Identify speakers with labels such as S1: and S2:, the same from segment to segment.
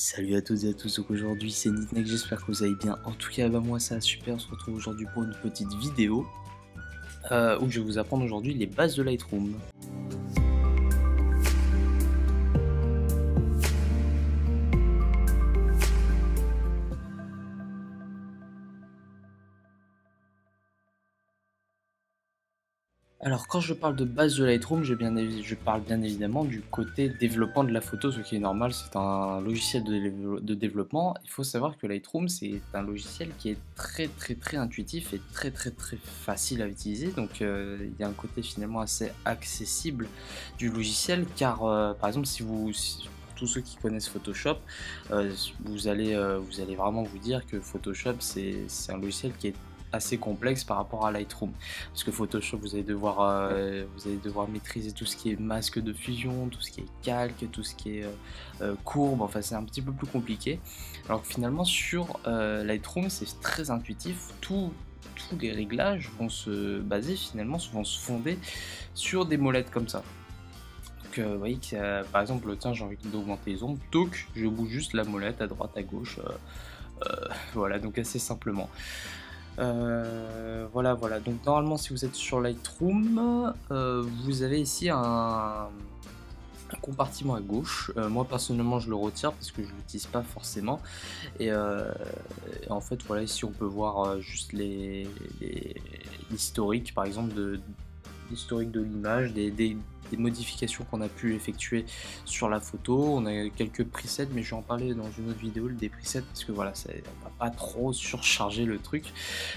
S1: Salut à toutes et à tous, donc aujourd'hui c'est Nitnek, j'espère que vous allez bien. En tout cas, moi ça va super, on se retrouve aujourd'hui pour une petite vidéo où je vais vous apprendre aujourd'hui les bases de Lightroom. Alors quand je parle de base de Lightroom, je parle bien évidemment du côté développement de la photo, ce qui est normal, c'est un logiciel de développement. Il faut savoir que Lightroom c'est un logiciel qui est très intuitif et très facile à utiliser, donc il y a un côté finalement assez accessible du logiciel car par exemple pour tous ceux qui connaissent Photoshop, vous allez vraiment vous dire que Photoshop c'est un logiciel qui est assez complexe par rapport à Lightroom. Parce que Photoshop, vous allez devoir maîtriser tout ce qui est masque de fusion, tout ce qui est calque, tout ce qui est courbe, enfin c'est un petit peu plus compliqué. Alors que finalement sur Lightroom, c'est très intuitif, tous les réglages vont se baser finalement, vont se fonder sur des molettes comme ça. Donc vous voyez que par exemple, tiens j'ai envie d'augmenter les ombres, donc je bouge juste la molette à droite à gauche, voilà donc assez simplement. Voilà, donc normalement si vous êtes sur Lightroom, vous avez ici un compartiment à gauche. Moi personnellement je le retire parce que je l'utilise pas forcément et en fait voilà, ici on peut voir juste l'historique par exemple l'historique de l'image, des modifications qu'on a pu effectuer sur la photo. On a quelques presets, mais je vais en parler dans une autre vidéo des presets parce que voilà, on va pas trop surcharger le truc.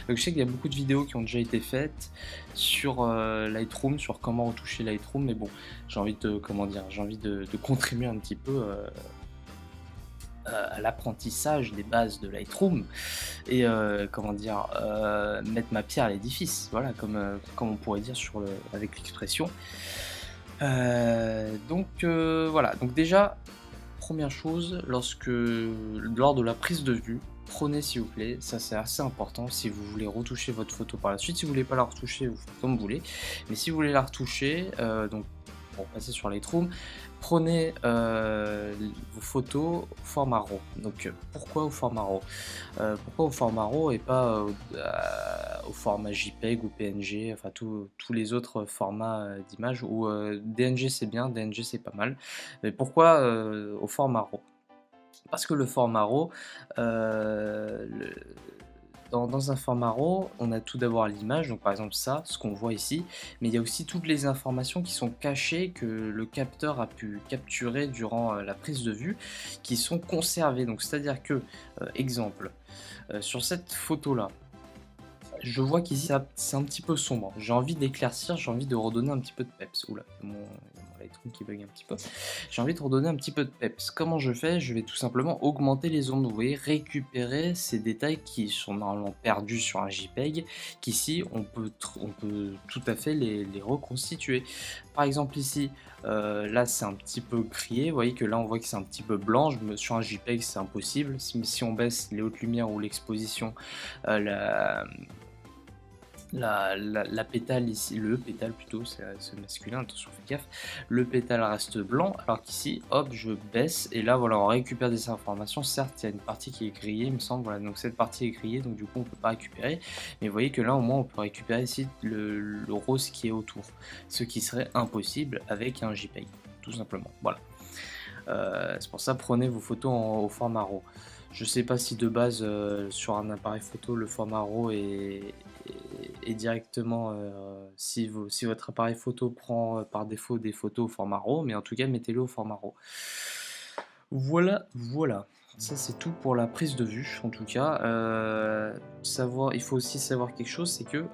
S1: Donc je sais qu'il y a beaucoup de vidéos qui ont déjà été faites sur Lightroom, sur comment retoucher Lightroom, mais bon, j'ai envie de de contribuer un petit peu à l'apprentissage des bases de Lightroom et mettre ma pierre à l'édifice, voilà, comme on pourrait dire avec l'expression. Voilà, donc déjà, première chose, lors de la prise de vue, prenez s'il vous plaît, ça c'est assez important si vous voulez retoucher votre photo par la suite. Si vous voulez pas la retoucher, vous faites comme vous voulez, mais si vous voulez la retoucher, donc pour passer sur Lightroom, prenez vos photos au format RAW. Donc pourquoi au format RAW? Pourquoi au format RAW et pas au format JPEG ou PNG, enfin tous les autres formats d'images, ou DNG c'est bien, DNG c'est pas mal, mais pourquoi au format RAW? Parce que le format RAW, le dans un format RAW, on a tout d'abord l'image, donc par exemple ça, ce qu'on voit ici, mais il y a aussi toutes les informations qui sont cachées, que le capteur a pu capturer durant la prise de vue, qui sont conservées. Donc c'est-à-dire que, exemple, sur cette photo-là, je vois qu'ici c'est un petit peu sombre. J'ai envie d'éclaircir, j'ai envie de redonner un petit peu de peps. Oula, mon Lightroom qui bug un petit peu. J'ai envie de redonner un petit peu de peps. Comment je fais? Je vais tout simplement augmenter les ondes. Vous voyez, récupérer ces détails qui sont normalement perdus sur un JPEG, qu'ici on peut tout à fait les reconstituer. Par exemple ici, là c'est un petit peu crié. Vous voyez que là on voit que c'est un petit peu blanc. Sur un JPEG c'est impossible. Si on baisse les hautes lumières ou l'exposition, la pétale ici, le pétale plutôt, c'est masculin, attention faites gaffe, le pétale reste blanc, alors qu'ici, hop, je baisse, et là voilà, on récupère des informations. Certes, il y a une partie qui est grillée, il me semble, voilà, donc cette partie est grillée, donc du coup on peut pas récupérer, mais vous voyez que là au moins on peut récupérer ici le rose qui est autour, ce qui serait impossible avec un JPEG, tout simplement, voilà. C'est pour ça, prenez vos photos au format RAW. Je sais pas si de base sur un appareil photo le format RAW est directement, si votre appareil photo prend par défaut des photos au format RAW, mais en tout cas mettez-le au format RAW. Voilà. Ça c'est tout pour la prise de vue en tout cas. Il faut aussi savoir quelque chose, c'est que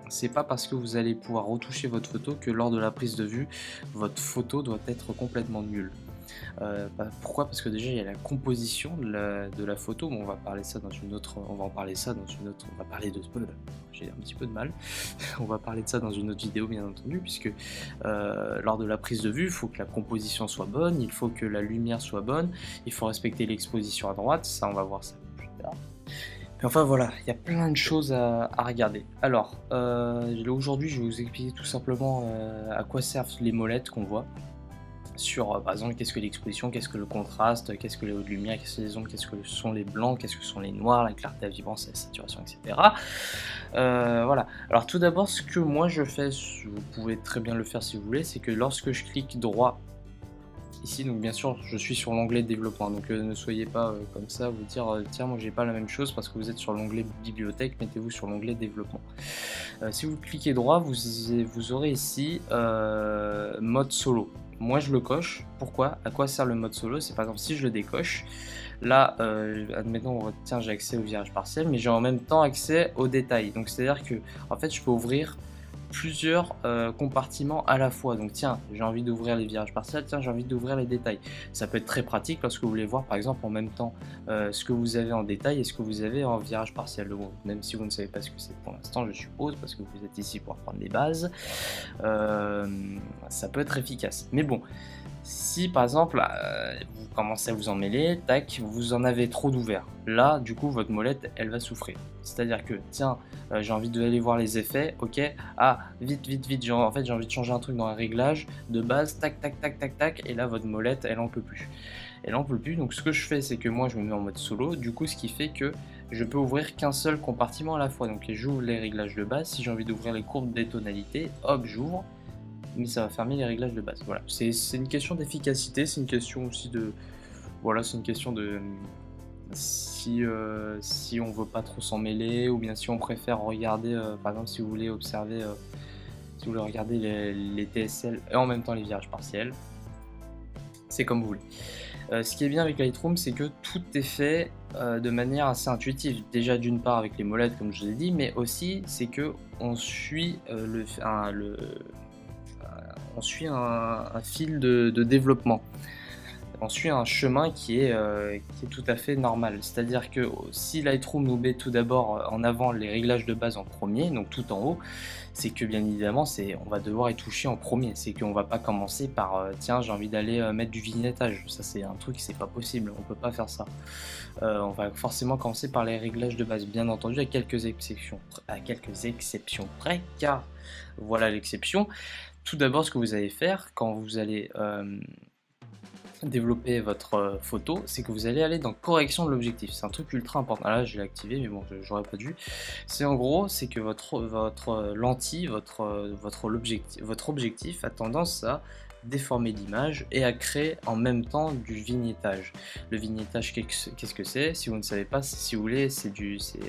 S1: c'est pas parce que vous allez pouvoir retoucher votre photo que lors de la prise de vue, votre photo doit être complètement nulle. Pourquoi? Parce que déjà il y a la composition de la photo, mais on va parler ça dans une autre, on va en parler ça dans une autre, on va parler de, j'ai un petit peu de mal, on va parler de ça dans une autre vidéo bien entendu, puisque lors de la prise de vue, il faut que la composition soit bonne, il faut que la lumière soit bonne, il faut respecter l'exposition à droite, ça on va voir ça plus tard. Mais enfin voilà, il y a plein de choses à regarder. Alors, aujourd'hui je vais vous expliquer tout simplement à quoi servent les molettes qu'on voit sur, par exemple, qu'est-ce que l'exposition, qu'est-ce que le contraste, qu'est-ce que les hauts de lumière, qu'est-ce que les ombres, qu'est-ce que sont les blancs, qu'est-ce que sont les noirs, la clarté, la vibrance, la saturation, etc. Voilà. Alors tout d'abord, ce que moi je fais, vous pouvez très bien le faire si vous voulez, c'est que lorsque je clique droit ici, donc bien sûr je suis sur l'onglet développement, donc ne soyez pas comme ça, vous dire tiens moi j'ai pas la même chose parce que vous êtes sur l'onglet bibliothèque, mettez-vous sur l'onglet développement. Si vous cliquez droit, vous aurez ici mode solo. Moi je le coche. Pourquoi? À quoi sert le mode solo? C'est par exemple si je le décoche, là admettons tiens j'ai accès au virage partiel, mais j'ai en même temps accès aux détails. Donc c'est à dire que en fait je peux ouvrir plusieurs compartiments à la fois. Donc tiens, j'ai envie d'ouvrir les virages partiels, tiens, j'ai envie d'ouvrir les détails. Ça peut être très pratique lorsque vous voulez voir par exemple en même temps ce que vous avez en détail et ce que vous avez en virage partiel. Donc, même si vous ne savez pas ce que c'est pour l'instant, je suppose, parce que vous êtes ici pour apprendre les bases, ça peut être efficace. Mais bon, si par exemple vous commencez à vous emmêler, tac, vous en avez trop d'ouverts. Là, du coup, votre molette, elle va souffrir. C'est-à-dire que, tiens, j'ai envie d'aller voir les effets, ok, ah, vite, vite, vite, en fait, j'ai envie de changer un truc dans un réglage de base, tac, tac, tac, tac, tac, et là, votre molette, elle en peut plus. Elle en peut plus, donc ce que je fais, c'est que moi, je me mets en mode solo, du coup, ce qui fait que je peux ouvrir qu'un seul compartiment à la fois. Donc, j'ouvre les réglages de base, si j'ai envie d'ouvrir les courbes des tonalités, hop, j'ouvre, mais ça va fermer les réglages de base. Voilà, c'est une question d'efficacité, c'est une question aussi de... Voilà, c'est une question de... Si on veut pas trop s'en mêler, ou bien si on préfère regarder, par exemple si vous voulez observer, si vous voulez regarder les TSL et en même temps les virages partiels, c'est comme vous voulez. Ce qui est bien avec Lightroom, c'est que tout est fait de manière assez intuitive. Déjà d'une part avec les molettes comme je vous ai dit, mais aussi c'est que on suit on suit un fil de développement. On suit un chemin qui est tout à fait normal. C'est-à-dire que si Lightroom nous met tout d'abord en avant les réglages de base en premier, donc tout en haut, c'est que bien évidemment on va devoir y toucher en premier. C'est qu'on va pas commencer par tiens j'ai envie d'aller mettre du vignettage. Ça c'est un truc, c'est pas possible, on peut pas faire ça. On va forcément commencer par les réglages de base, bien entendu à quelques exceptions près, car voilà l'exception. Tout d'abord ce que vous allez faire quand vous allez développer votre photo, c'est que vous allez aller dans correction de l'objectif. C'est un truc ultra important. Ah là, je l'ai activé, mais bon, j'aurais pas dû. C'est en gros, c'est que votre lentille, votre objectif a tendance à déformer l'image et à créer en même temps du vignettage. Le vignettage, qu'est-ce que c'est? Si vous ne savez pas, si vous voulez,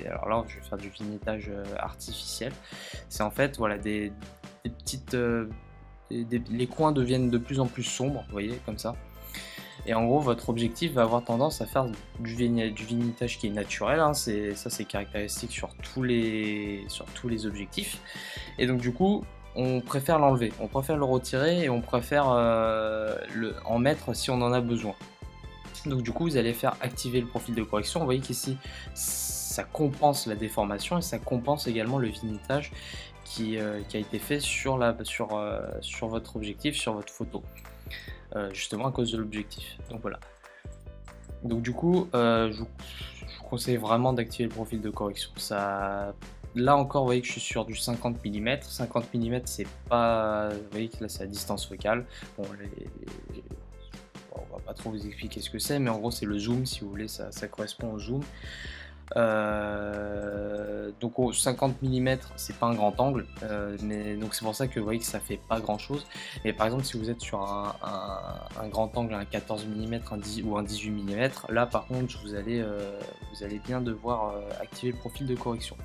S1: alors là, je vais faire du vignettage artificiel. C'est en fait, voilà, des petites... les coins deviennent de plus en plus sombres, vous voyez, comme ça. Et en gros, votre objectif va avoir tendance à faire du vignettage qui est naturel, hein, c'est caractéristique sur tous les objectifs. Et donc du coup, on préfère l'enlever, on préfère le retirer et on préfère en mettre si on en a besoin. Donc du coup, vous allez faire activer le profil de correction. Vous voyez qu'ici, ça compense la déformation et ça compense également le vignettage qui a été fait sur votre objectif, sur votre photo. Justement à cause de l'objectif. Donc voilà. Donc du coup, je vous conseille vraiment d'activer le profil de correction. Là encore, vous voyez que je suis sur du 50 mm. 50 mm, c'est pas... Vous voyez que là, c'est à distance focale. Bon, on va pas trop vous expliquer ce que c'est, mais en gros, c'est le zoom, si vous voulez, ça correspond au zoom. Donc au 50 mm c'est pas un grand angle, mais donc c'est pour ça que vous voyez que ça fait pas grand chose. Et par exemple si vous êtes sur un grand angle, un 14 mm ou un 18 mm, là par contre vous allez bien devoir activer le profil de correction.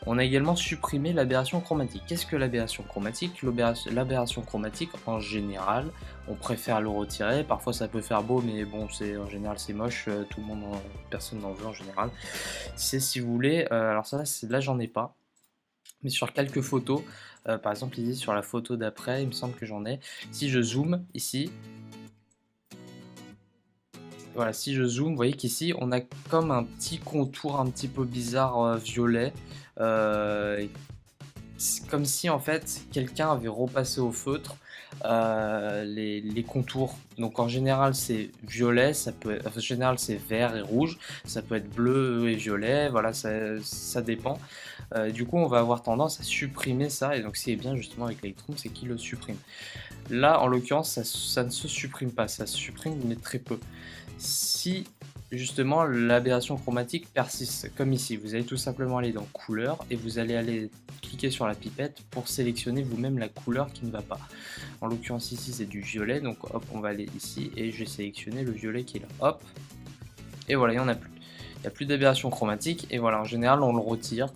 S1: On a également supprimé l'aberration chromatique. Qu'est-ce que l'aberration chromatique? L'aberration chromatique, en général, on préfère le retirer. Parfois ça peut faire beau, mais bon, en général c'est moche, personne n'en veut en général. C'est si vous voulez, alors ça là j'en ai pas, mais sur quelques photos, par exemple ici sur la photo d'après, il me semble que j'en ai. Si je zoome ici, voilà, si je zoome, vous voyez qu'ici on a comme un petit contour un petit peu bizarre violet. C'est comme si en fait quelqu'un avait repassé au feutre les contours. Donc en général c'est violet, en général c'est vert et rouge, ça peut être bleu et violet, voilà, ça dépend. Du coup on va avoir tendance à supprimer ça, et donc ce qui est bien justement avec Lightroom, c'est qu'il le supprime. Là, en l'occurrence, ça ne se supprime pas, ça se supprime mais très peu. Si justement l'aberration chromatique persiste, comme ici, vous allez tout simplement aller dans couleur et vous allez aller cliquer sur la pipette pour sélectionner vous-même la couleur qui ne va pas. En l'occurrence ici c'est du violet, donc hop, on va aller ici et je vais sélectionner le violet qui est là, hop, et voilà, il n'y en a plus. Il n'y a plus d'aberration chromatique et voilà, en général on le retire.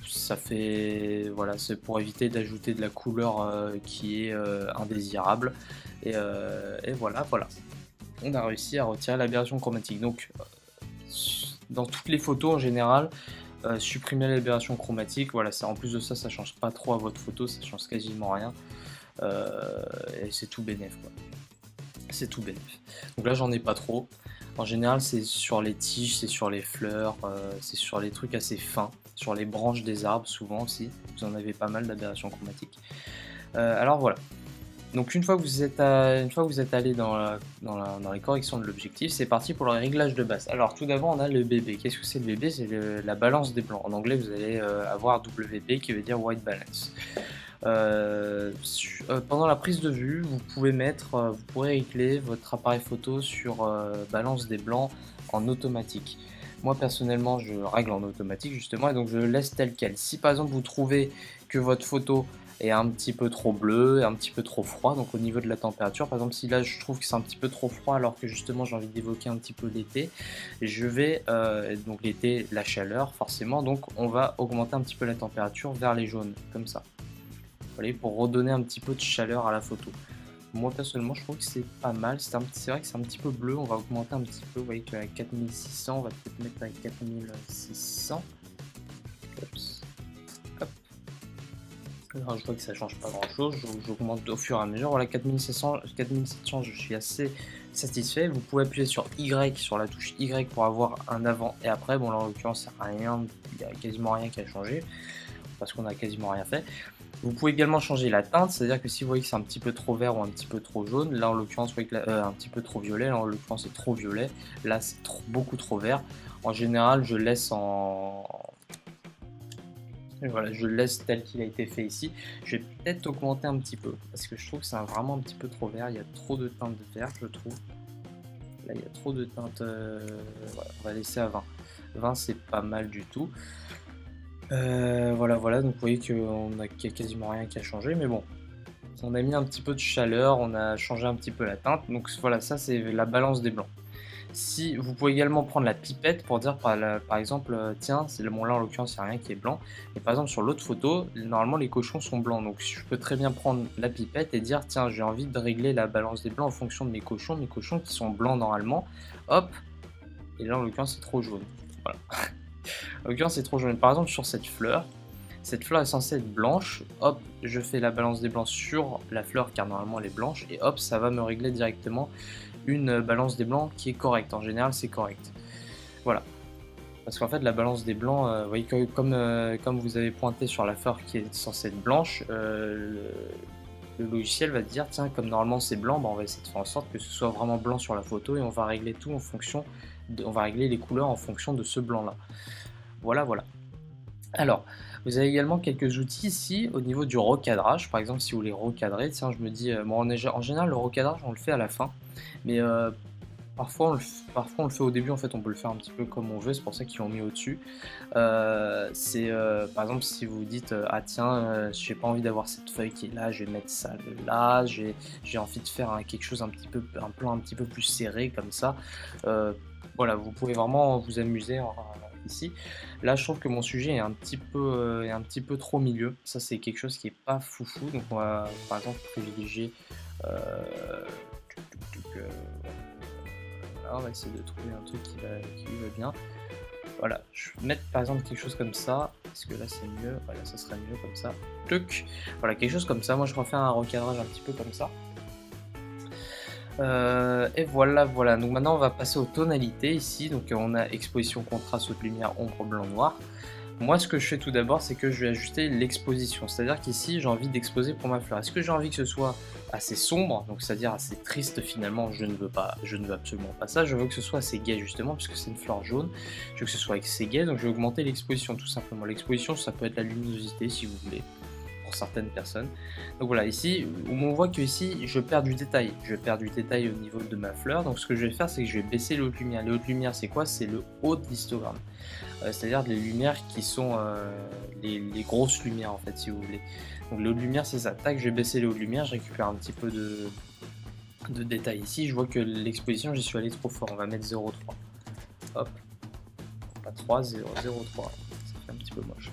S1: Ça fait, voilà, c'est pour éviter d'ajouter de la couleur qui est indésirable. Et voilà, on a réussi à retirer l'aberration chromatique. Donc, dans toutes les photos en général, supprimer l'aberration chromatique. Voilà, ça, en plus de ça, ça change pas trop à votre photo, ça change quasiment rien. Et c'est tout bénef, quoi. C'est tout bénef. Donc là, j'en ai pas trop. En général, c'est sur les tiges, c'est sur les fleurs, c'est sur les trucs assez fins, sur les branches des arbres souvent aussi. Vous en avez pas mal d'aberrations chromatiques. Alors voilà. Donc une fois que vous êtes allé dans les corrections de l'objectif, c'est parti pour le réglage de base. Alors tout d'abord, on a le BB. Qu'est-ce que c'est le BB? C'est la balance des blancs. En anglais, vous allez avoir WB qui veut dire White Balance. Pendant la prise de vue, vous pourrez régler votre appareil photo sur balance des blancs en automatique. Moi personnellement, je règle en automatique justement et donc je le laisse tel quel. Si par exemple vous trouvez que votre photo est un petit peu trop bleu, un petit peu trop froid, donc au niveau de la température, par exemple si là je trouve que c'est un petit peu trop froid alors que justement j'ai envie d'évoquer un petit peu l'été, je vais, donc l'été, la chaleur forcément, donc on va augmenter un petit peu la température vers les jaunes, comme ça. Voilà, pour redonner un petit peu de chaleur à la photo. Moi personnellement je trouve que c'est pas mal, c'est vrai que c'est un petit peu bleu, on va augmenter un petit peu, vous voyez qu'à 4600, on va peut-être mettre à 4600. Oups. Hop. Alors je vois que ça change pas grand chose, j'augmente au fur et à mesure. Voilà, 4700, je suis assez satisfait. Vous pouvez appuyer sur Y, sur la touche Y pour avoir un avant et après. Bon là en l'occurrence il n'y a quasiment rien qui a changé parce qu'on a quasiment rien fait. Vous pouvez également changer la teinte, c'est-à-dire que si vous voyez que c'est un petit peu trop vert ou un petit peu trop jaune, là en l'occurrence vous voyez que un petit peu trop violet, là en l'occurrence c'est trop violet, là c'est beaucoup trop vert. En général je laisse voilà, je laisse tel qu'il a été fait ici. Je vais peut-être augmenter un petit peu parce que je trouve que c'est vraiment un petit peu trop vert, il y a trop de teintes vert je trouve. Là il y a trop de teintes, voilà, on va laisser à 20. 20 c'est pas mal du tout. Voilà, donc vous voyez qu'il n'y a quasiment rien qui a changé, mais bon, on a mis un petit peu de chaleur, on a changé un petit peu la teinte, donc voilà, ça c'est la balance des blancs. Si vous pouvez également prendre la pipette pour dire par exemple, tiens, c'est bon là en l'occurrence il n'y a rien qui est blanc, mais par exemple sur l'autre photo, normalement les cochons sont blancs, donc je peux très bien prendre la pipette et dire tiens, j'ai envie de régler la balance des blancs en fonction de mes cochons qui sont blancs normalement, hop, et là en l'occurrence c'est trop jaune, voilà. En l'occurrence c'est trop jaune. Par exemple sur cette fleur est censée être blanche, hop, je fais la balance des blancs sur la fleur car normalement elle est blanche, et hop, ça va me régler directement une balance des blancs qui est correcte. En général c'est correct. Voilà. Parce qu'en fait la balance des blancs, vous voyez comme vous avez pointé sur la fleur qui est censée être blanche, le logiciel va dire tiens, comme normalement c'est blanc, bah, on va essayer de faire en sorte que ce soit vraiment blanc sur la photo et on va régler tout en fonction on va régler les couleurs en fonction de ce blanc là. Voilà. Alors, vous avez également quelques outils ici au niveau du recadrage. Par exemple, si vous voulez recadrer, tiens, je me dis, bon, en général, le recadrage, on le fait à la fin, mais parfois on le fait au début. En fait, on peut le faire un petit peu comme on veut. C'est pour ça qu'ils l'ont mis au-dessus. Par exemple, si vous dites, ah tiens, j'ai pas envie d'avoir cette feuille qui est là, je vais mettre ça là. J'ai envie de faire quelque chose un plan un petit peu plus serré comme ça. Voilà, vous pouvez vraiment vous amuser ici. Là, je trouve que mon sujet est un petit peu trop milieu. Ça, c'est quelque chose qui est pas foufou. Donc, on va par exemple privilégier. Là, on va essayer de trouver un truc qui lui va bien. Voilà, je vais mettre par exemple quelque chose comme ça. Parce que là, c'est mieux. Voilà, ça serait mieux comme ça. Tuc. Voilà, quelque chose comme ça. Moi, je refais un recadrage un petit peu comme ça. Et voilà. Donc maintenant on va passer aux tonalités ici. Donc on a exposition, contraste, haute lumière, ombre, blanc, noir. Moi ce que je fais tout d'abord c'est que je vais ajuster l'exposition. C'est-à-dire qu'ici j'ai envie d'exposer pour ma fleur. Est-ce que j'ai envie que ce soit assez sombre, donc c'est-à-dire assez triste finalement? Je ne veux absolument pas ça. Je veux que ce soit assez gai justement puisque c'est une fleur jaune. Je veux que ce soit assez gai, donc je vais augmenter l'exposition tout simplement. L'exposition ça peut être la luminosité si vous voulez. pour certaines personnes. Donc voilà, ici, on voit que ici, je perds du détail. Je perds du détail au niveau de ma fleur. Donc ce que je vais faire, c'est que je vais baisser les hautes lumières. Les hautes lumières, c'est quoi? C'est le haut de l'histogramme. C'est-à-dire les lumières qui sont les grosses lumières, en fait, si vous voulez. Donc les hautes lumières, c'est ça. Tac, je vais baisser les hautes lumières, je récupère un petit peu de détails ici. Je vois que l'exposition, j'y suis allé trop fort. On va mettre 0,3. Hop. Pas 3, 0,3. Ça fait un petit peu moche.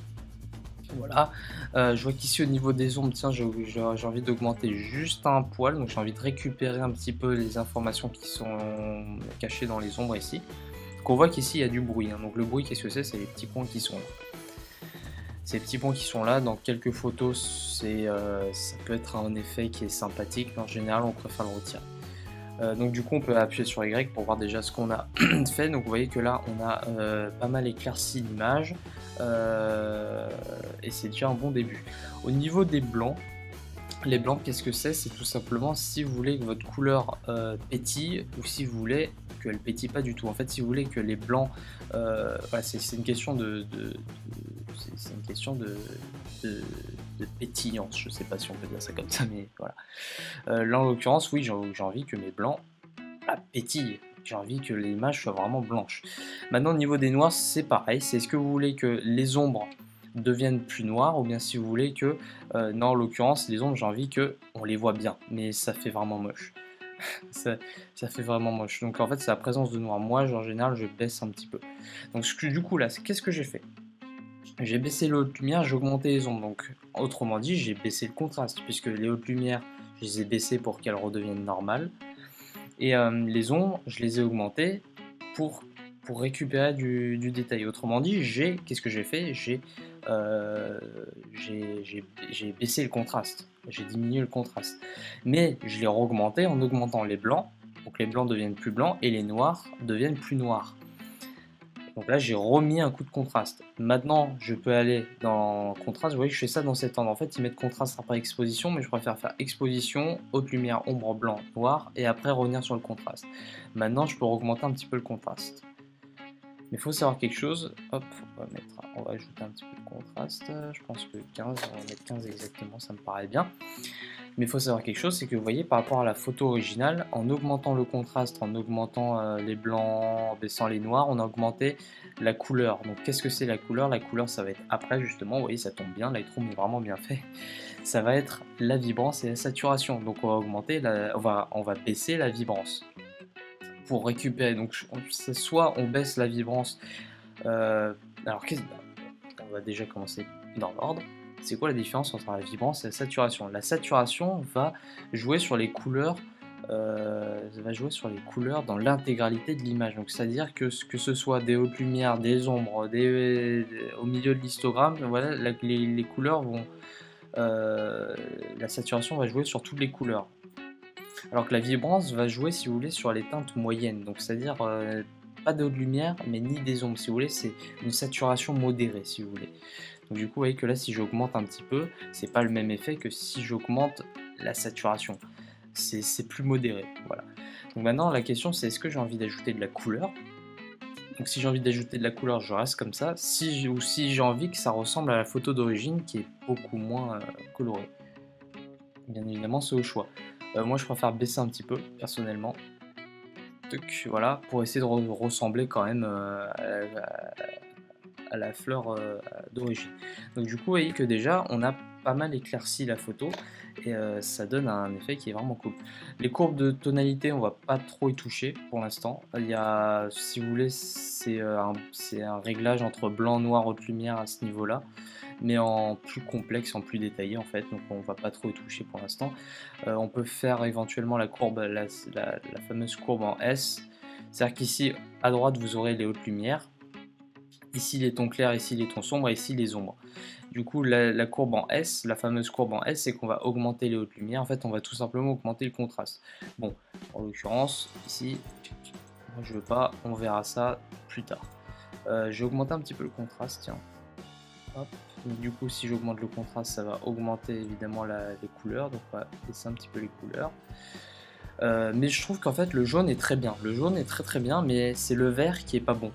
S1: Voilà, je vois qu'ici au niveau des ombres, tiens, j'ai envie d'augmenter juste un poil, donc j'ai envie de récupérer un petit peu les informations qui sont cachées dans les ombres ici. Donc on voit qu'ici il y a du bruit, hein. Donc le bruit, qu'est-ce que c'est? C'est les petits points qui sont là. Ces petits points qui sont là, dans quelques photos, ça peut être un effet qui est sympathique, mais en général on préfère le retirer. Donc du coup on peut appuyer sur Y pour voir déjà ce qu'on a fait. Donc vous voyez que là on a pas mal éclairci l'image et c'est déjà un bon début. Au niveau des blancs, les blancs, qu'est-ce que c'est? C'est tout simplement si vous voulez que votre couleur pétille ou si vous voulez qu'elle pétille pas du tout. En fait, si vous voulez que les blancs, voilà, c'est une question c'est une question de pétillance. Je sais pas si on peut dire ça comme ça, mais voilà. Là, en l'occurrence, oui, j'ai envie que mes blancs pétillent. J'ai envie que l'image soit vraiment blanche. Maintenant, au niveau des noirs, c'est pareil. C'est est-ce que vous voulez que les ombres deviennent plus noires ou bien si vous voulez que, non, en l'occurrence, les ombres, j'ai envie que on les voit bien, mais ça fait vraiment moche. ça, ça fait vraiment moche. Donc en fait, c'est la présence de noir. Moi, en général, je baisse un petit peu. Donc du coup, là, qu'est-ce que j'ai fait? J'ai baissé les hautes lumières, j'ai augmenté les ombres. Donc autrement dit, j'ai baissé le contraste puisque les hautes lumières, je les ai baissées pour qu'elles redeviennent normales. Et les ombres, je les ai augmentées pour récupérer du détail. Autrement dit, qu'est-ce que j'ai fait? J'ai baissé le contraste, j'ai diminué le contraste. Mais je l'ai augmenté en augmentant les blancs, pour que les blancs deviennent plus blancs et les noirs deviennent plus noirs. Donc là, j'ai remis un coup de contraste. Maintenant, je peux aller dans contraste. Vous voyez que je fais ça dans cet ordre. En fait, ils mettent contraste après exposition, mais je préfère faire exposition, haute lumière, ombre, blanc, noir, et après revenir sur le contraste. Maintenant, je peux augmenter un petit peu le contraste. Mais il faut savoir quelque chose. Hop, on va ajouter un petit peu de contraste. Je pense que 15, on va mettre 15 exactement, ça me paraît bien. Mais il faut savoir quelque chose, c'est que vous voyez par rapport à la photo originale, en augmentant le contraste, en augmentant les blancs, en baissant les noirs, on a augmenté la couleur. Donc qu'est-ce que c'est la couleur? La couleur, ça va être après justement, vous voyez, ça tombe bien, Lightroom est vraiment bien fait. Ça va être la vibrance et la saturation. Donc on va augmenter, on va baisser la vibrance pour récupérer. Donc soit on baisse la vibrance. Alors on va déjà commencer dans l'ordre. C'est quoi la différence entre la vibrance et la saturation? La saturation va jouer sur les couleurs, dans l'intégralité de l'image. Donc c'est-à-dire que ce soit des hautes lumières, des ombres, au milieu de l'histogramme, voilà, les couleurs vont, la saturation va jouer sur toutes les couleurs. Alors que la vibrance va jouer, si vous voulez, sur les teintes moyennes. Donc c'est-à-dire pas de haute lumière, mais ni des ombres. Si vous voulez, c'est une saturation modérée, si vous voulez. Donc du coup, vous voyez que là, si j'augmente un petit peu, c'est pas le même effet que si j'augmente la saturation. C'est plus modéré, voilà. Donc maintenant, la question, c'est est-ce que j'ai envie d'ajouter de la couleur? Donc si j'ai envie d'ajouter de la couleur, je reste comme ça. Ou si j'ai envie que ça ressemble à la photo d'origine, qui est beaucoup moins colorée. Bien évidemment, c'est au choix. Moi, je préfère baisser un petit peu, personnellement. Donc voilà, pour essayer de ressembler quand même à la fleur d'origine. Donc du coup, vous voyez que déjà, on a pas mal éclairci la photo et ça donne un effet qui est vraiment cool. Les courbes de tonalité, on va pas trop y toucher pour l'instant. Il y a, si vous voulez, c'est un réglage entre blanc, noir, haute lumière à ce niveau-là, mais en plus complexe, en plus détaillé en fait, donc on va pas trop y toucher pour l'instant. On peut faire éventuellement la courbe, la fameuse courbe en S, c'est-à-dire qu'ici à droite vous aurez les hautes lumières, ici les tons clairs, ici les tons sombres et ici les ombres. Du coup la courbe en S, la fameuse courbe en S, c'est qu'on va augmenter les hautes lumières, en fait on va tout simplement augmenter le contraste. Bon, en l'occurrence ici, moi je veux pas, on verra ça plus tard. Je vais augmenter un petit peu le contraste, tiens. Hop. Donc, du coup, si j'augmente le contraste, ça va augmenter évidemment les couleurs. Donc, on va baisser un petit peu les couleurs. Mais je trouve qu'en fait, le jaune est très bien. Le jaune est très très bien, mais c'est le vert qui est pas bon.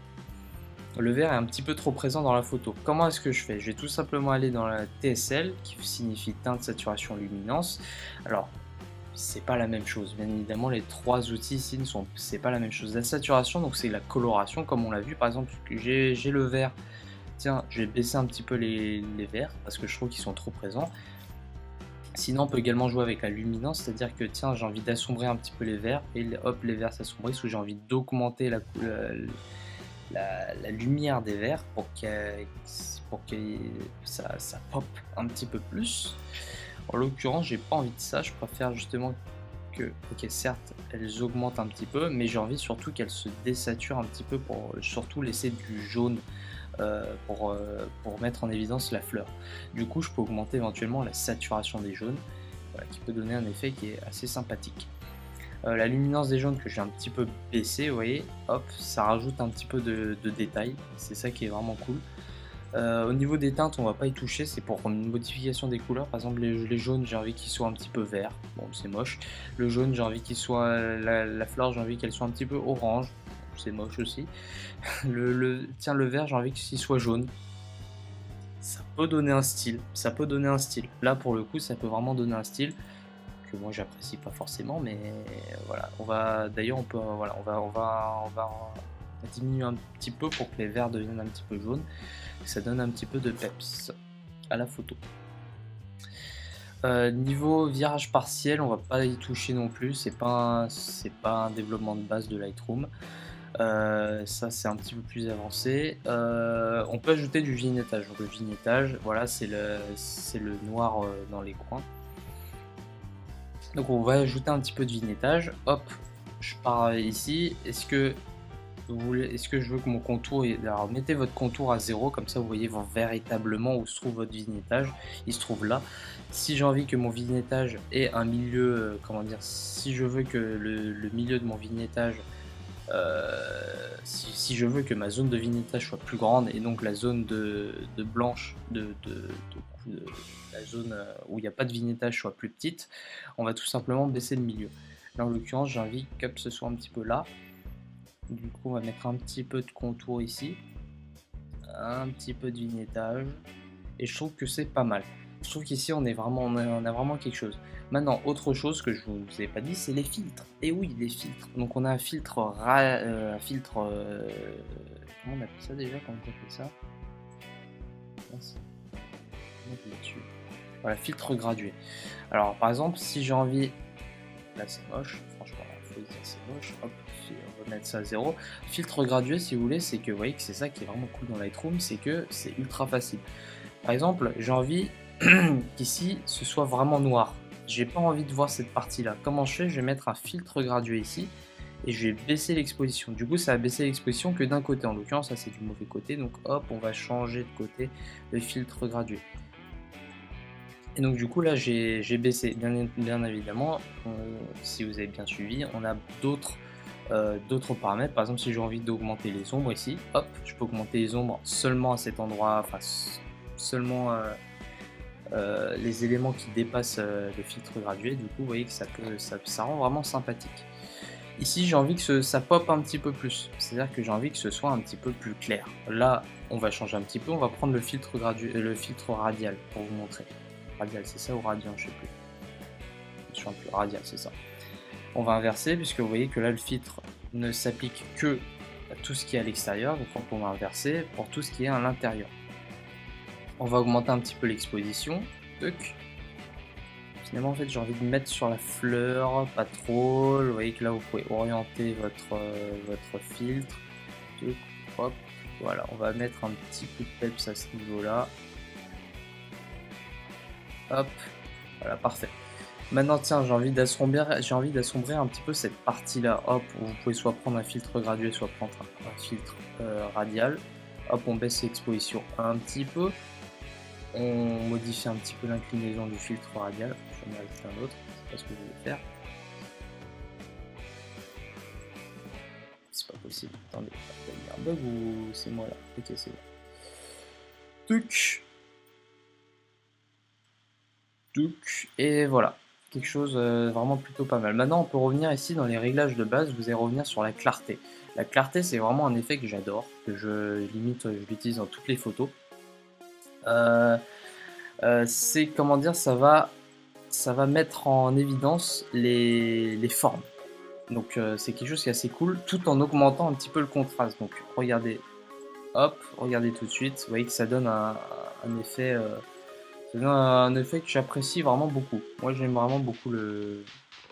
S1: le vert est un petit peu trop présent dans la photo. Comment est-ce que je fais? Je vais tout simplement aller dans la TSL, qui signifie teinte, saturation, luminance. Alors, c'est pas la même chose. Bien évidemment, les trois outils ici c'est pas la même chose. La saturation, donc c'est la coloration, comme on l'a vu. Par exemple, j'ai le vert. Tiens, je vais baisser un petit peu les verts parce que je trouve qu'ils sont trop présents. Sinon, on peut également jouer avec la luminance, c'est-à-dire que tiens, j'ai envie d'assombrir un petit peu les verts et hop, les verts s'assombrissent, ou j'ai envie d'augmenter la lumière des verres pour que ça pop un petit peu plus. En l'occurrence, j'ai pas envie de ça, je préfère justement que, ok, certes, elles augmentent un petit peu, mais j'ai envie surtout qu'elles se désaturent un petit peu pour surtout laisser du jaune pour mettre en évidence la fleur. Du coup, je peux augmenter éventuellement la saturation des jaunes, voilà, qui peut donner un effet qui est assez sympathique. La luminance des jaunes que j'ai un petit peu baissé, vous voyez, hop, ça rajoute un petit peu de détails, c'est ça qui est vraiment cool. Au niveau des teintes, on va pas y toucher, c'est pour une modification des couleurs. Par exemple, les jaunes, j'ai envie qu'ils soient un petit peu verts, bon, c'est moche. Le jaune, j'ai envie qu'il soit, la fleur, j'ai envie qu'elle soit un petit peu orange, c'est moche aussi. Tiens, le vert, j'ai envie qu'il soit jaune. Ça peut donner un style, ça peut donner un style. Là, pour le coup, ça peut vraiment donner un style que moi j'apprécie pas forcément, mais voilà. D'ailleurs, on peut, voilà, on va diminuer un petit peu pour que les verts deviennent un petit peu jaunes. Ça donne un petit peu de peps à la photo. Niveau virage partiel, on va pas y toucher non plus, c'est pas un développement de base de Lightroom. Ça c'est un petit peu plus avancé. On peut ajouter du vignettage. Donc le vignettage, voilà, c'est le noir dans les coins. Donc on va ajouter un petit peu de vignettage. Hop, je pars ici. Est-ce que je veux que mon contour alors mettez votre contour à 0, comme ça vous voyez véritablement où se trouve votre vignettage. Il se trouve là. Si j'ai envie que mon vignettage ait un milieu, comment dire, si je veux que le milieu de mon vignettage, si je veux que ma zone de vignettage soit plus grande et donc la zone de blanche la zone où il n'y a pas de vignettage soit plus petite, on va tout simplement baisser le milieu. Là en l'occurrence j'ai envie que ce soit un petit peu là. Du coup, on va mettre un petit peu de contour ici, un petit peu de vignettage, et je trouve que c'est pas mal. Je trouve qu'ici, on a vraiment quelque chose. Maintenant, autre chose que je vous ai pas dit, c'est les filtres. Et oui, les filtres. Donc, on a un filtre, comment on appelle ça déjà? Comment on appelle ça? Voilà, filtre gradué. Alors, par exemple, si j'ai envie, là, c'est moche. Franchement, faut dire c'est moche. Hop, on va mettre ça à 0. Filtre gradué, si vous voulez, c'est que vous voyez que c'est ça qui est vraiment cool dans Lightroom, c'est que c'est ultra facile. Par exemple, j'ai envie qu'ici ce soit vraiment noir. J'ai pas envie de voir cette partie-là. Comment je fais? Je vais mettre un filtre gradué ici et je vais baisser l'exposition. Du coup, ça va baisser l'exposition que d'un côté. En l'occurrence, ça c'est du mauvais côté. Donc hop, on va changer de côté le filtre gradué. Et donc du coup là j'ai baissé, bien évidemment, si vous avez bien suivi, on a d'autres paramètres. Par exemple, si j'ai envie d'augmenter les ombres ici, hop, je peux augmenter les ombres seulement à cet endroit, enfin seulement les éléments qui dépassent le filtre gradué. Du coup vous voyez que ça rend vraiment sympathique. Ici j'ai envie que ça pop un petit peu plus, c'est-à-dire que j'ai envie que ce soit un petit peu plus clair. Là on va changer un petit peu, on va prendre le filtre radial pour vous montrer. Radial, c'est ça, ou radian, je sais plus. Je suis un peu radial, c'est ça. On va inverser, puisque vous voyez que là le filtre ne s'applique que à tout ce qui est à l'extérieur, donc on va inverser pour tout ce qui est à l'intérieur. On va augmenter un petit peu l'exposition. Finalement, en fait, j'ai envie de mettre sur la fleur, pas trop. Vous voyez que là, vous pouvez orienter votre filtre. Hop, voilà, on va mettre un petit coup de peps à ce niveau-là. Hop, voilà, parfait. Maintenant, tiens, j'ai envie d'assombrir un petit peu cette partie-là. Hop, vous pouvez soit prendre un filtre gradué, soit prendre un filtre radial. Hop, on baisse l'exposition un petit peu. On modifie un petit peu l'inclinaison du filtre radial. Je vais en ajouter un autre, c'est pas ce que je vais faire. C'est pas possible. Attendez, il y a un bug ou c'est moi là? Ok, c'est bon. Et voilà, quelque chose vraiment plutôt pas mal. Maintenant, on peut revenir ici dans les réglages de base, vous allez revenir sur la clarté. La clarté, c'est vraiment un effet que j'adore, que je l'utilise dans toutes les photos. Heu c'est comment dire? Ça va mettre en évidence les formes. Donc c'est quelque chose qui est assez cool, tout en augmentant un petit peu le contraste. Donc regardez, hop, regardez tout de suite, vous voyez que ça donne un effet, ça donne un effet que j'apprécie vraiment beaucoup. Moi, j'aime vraiment beaucoup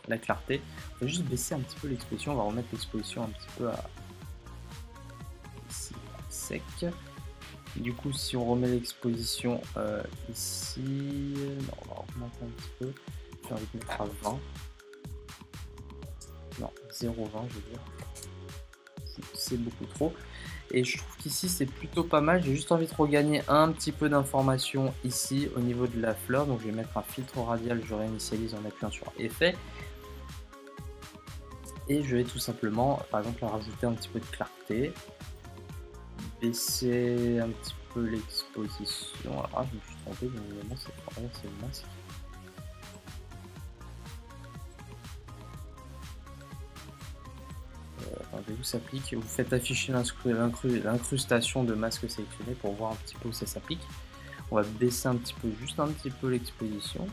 S1: la clarté. On va juste baisser un petit peu l'exposition, on va remettre l'exposition un petit peu à ici, à sec. Du coup, si on remet l'exposition ici, non, on va augmenter un petit peu. J'ai envie de mettre à 20. Non, 0,20 je veux dire. C'est beaucoup trop. Et je trouve qu'ici c'est plutôt pas mal. J'ai juste envie de regagner un petit peu d'informations ici au niveau de la fleur. Donc je vais mettre un filtre radial, je réinitialise en appuyant sur effet. Et je vais tout simplement, par exemple, rajouter un petit peu de clarté. Baisser un petit peu l'exposition. Ah, je me suis trompé, bien évidemment, c'est le masque. Attendez, où s'applique. Vous faites afficher l'incrustation de masque sélectionné pour voir un petit peu où ça s'applique. On va baisser un petit peu, juste un petit peu l'exposition.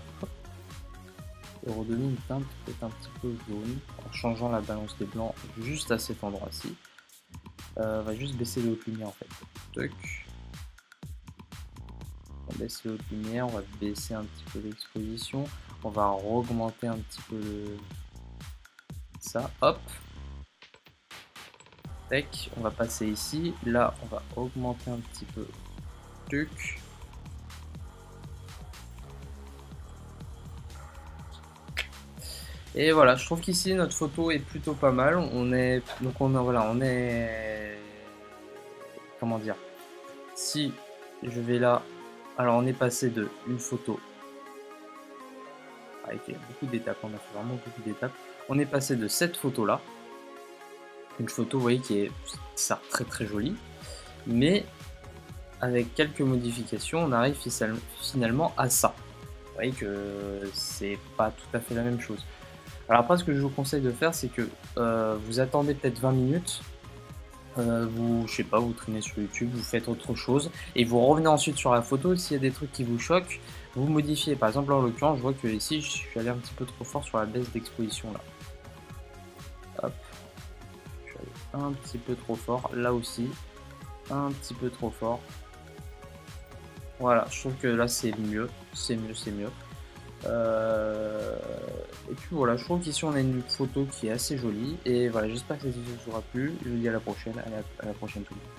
S1: Et redonner une teinte peut-être un petit peu jaune en changeant la balance des blancs juste à cet endroit-ci. On va juste baisser les hautes lumières en fait. Toc. On baisse les hautes lumières, on va baisser un petit peu l'exposition. On va augmenter un petit peu ça. Hop. Tac. On va passer ici. Là, on va augmenter un petit peu. Tuc. Et voilà, je trouve qu'ici notre photo est plutôt pas mal. On est comment dire? Si je vais là, alors on est passé de une photo avec beaucoup d'étapes, on a fait vraiment beaucoup d'étapes. On est passé de cette photo là, une photo, vous voyez, qui est ça très très jolie, mais avec quelques modifications, on arrive finalement à ça. Vous voyez que c'est pas tout à fait la même chose. Alors après, ce que je vous conseille de faire, c'est que vous attendez peut-être 20 minutes, je sais pas, vous traînez sur YouTube, vous faites autre chose, et vous revenez ensuite sur la photo. S'il y a des trucs qui vous choquent, vous modifiez. Par exemple, là, en l'occurrence, je vois que ici, je suis allé un petit peu trop fort sur la baisse d'exposition là. Hop, je suis allé un petit peu trop fort, là aussi, un petit peu trop fort. Voilà, je trouve que là c'est mieux, c'est mieux, c'est mieux. Et puis voilà, je trouve qu'ici on a une photo qui est assez jolie. Et voilà, j'espère que cette vidéo vous aura plu. Je vous dis à la prochaine, à la prochaine tout le monde.